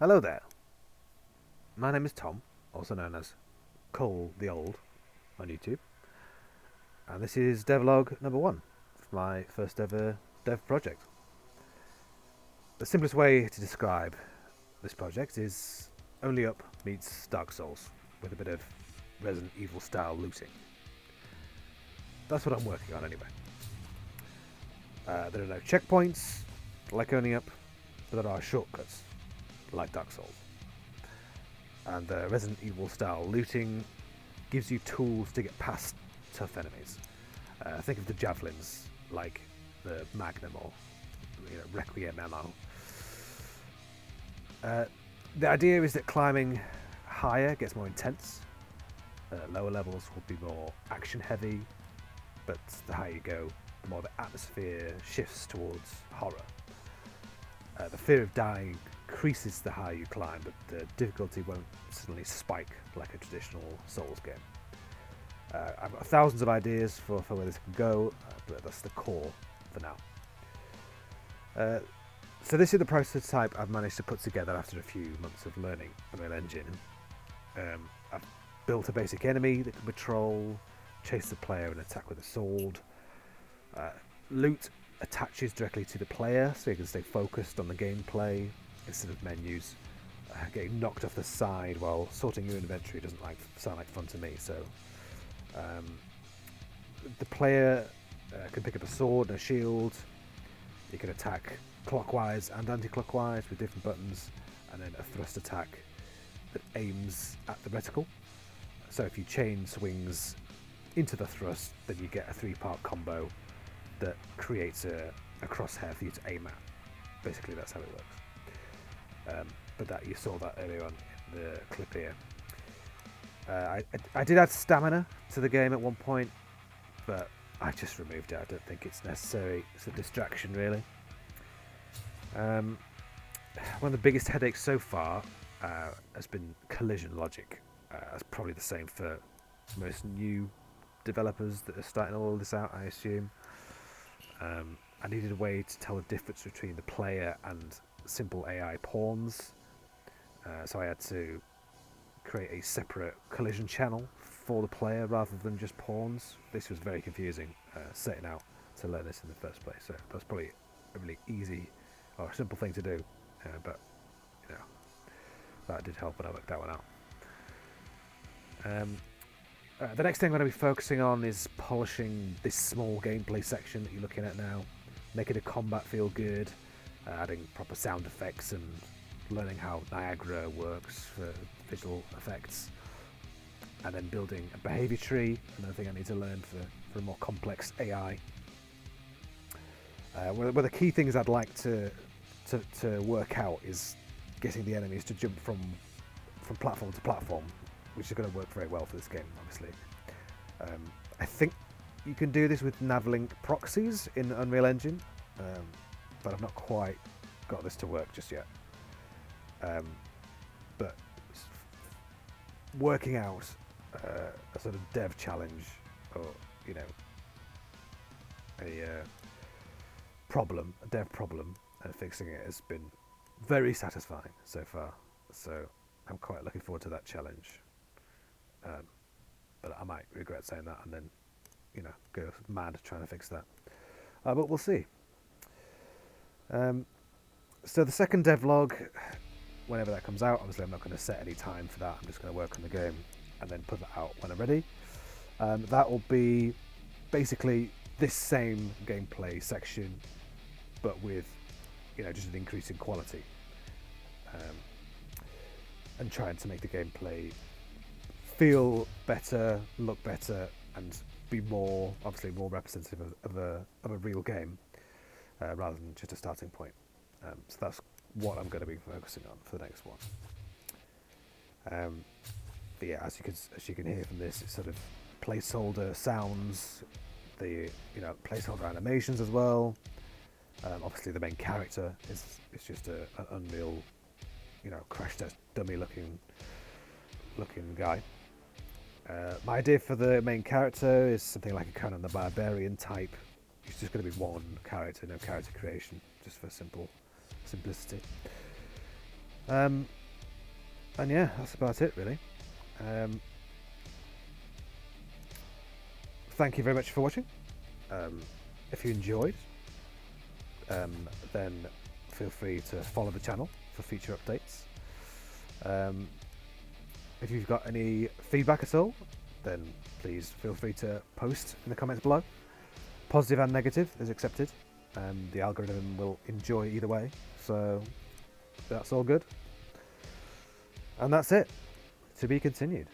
Hello there. My name is Tom, also known as Cole the Old on YouTube, and this is devlog number 1 for my first ever dev project. The simplest way to describe this project is Only Up meets Dark Souls with a bit of Resident Evil style looting. That's what I'm working on anyway. There are no checkpoints like Only Up, but there are shortcuts like Dark Souls. And the Resident Evil style looting gives you tools to get past tough enemies. Think of the javelins like the Magnum or Requiem ammo. The idea is that climbing higher gets more intense. Lower levels will be more action heavy, but the higher you go, the more the atmosphere shifts towards horror. The fear of dying increases the higher you climb, but the difficulty won't suddenly spike like a traditional Souls game. I've got thousands of ideas for where this can go, but that's the core for now. So this is the prototype I've managed to put together after a few months of learning Unreal Engine. I've built a basic enemy that can patrol, chase the player and attack with a sword. Loot attaches directly to the player, so you can stay focused on the gameplay instead of menus. Getting knocked off the side while sorting your inventory doesn't sound like fun to me. So the player can pick up a sword and a shield. You can attack clockwise and anti-clockwise with different buttons, and then a thrust attack that aims at the reticle. So if you chain swings into the thrust, then you get a 3-part combo that creates a crosshair for you to aim at. Basically, that's how it works. But that you saw that earlier on in the clip here. I did add stamina to the game at one point, but I just removed it. I don't think it's necessary. It's a distraction, really. One of the biggest headaches so far has been collision logic. That's probably the same for most new developers that are starting all this out, I assume. I needed a way to tell the difference between the player and simple AI pawns, so I had to create a separate collision channel for the player rather than just pawns. This was very confusing setting out to learn this in the first place, so that's probably a really easy or a simple thing to do, but that did help when I worked that one out. The next thing I'm going to be focusing on is polishing this small gameplay section that you're looking at now, making the combat feel good, adding proper sound effects and learning how Niagara works for visual effects, and then building a behavior tree, another thing I need to learn for a more complex AI. One of the key things I'd like to work out is getting the enemies to jump from platform to platform, which is going to work very well for this game, obviously. I think you can do this with Navlink proxies in Unreal Engine, but I've not quite got this to work just yet. But working out a sort of dev challenge, or a dev problem, and fixing it has been very satisfying so far. So I'm quite looking forward to that challenge. But I might regret saying that and then, go mad trying to fix that. But we'll see. So the second devlog, whenever that comes out, obviously I'm not going to set any time for that. I'm just going to work on the game and then put that out when I'm ready. That will be basically this same gameplay section, but with, just an increase in quality. And trying to make the gameplay feel better, look better, and be more representative of a real game, rather than just a starting point. So that's what I'm going to be focusing on for the next one. But yeah, as you can hear from this, it's sort of placeholder sounds, the placeholder animations as well. Obviously, the main character is just an Unreal, crash test dummy looking guy. My idea for the main character is something like a Conan the Barbarian type. It's just going to be one character, no character creation, just for simplicity. And yeah, that's about it really. Thank you very much for watching. If you enjoyed, then feel free to follow the channel for future updates. If you've got any feedback at all, then please feel free to post in the comments below. Positive and negative is accepted. The algorithm will enjoy either way, so that's all good. And that's it. To be continued.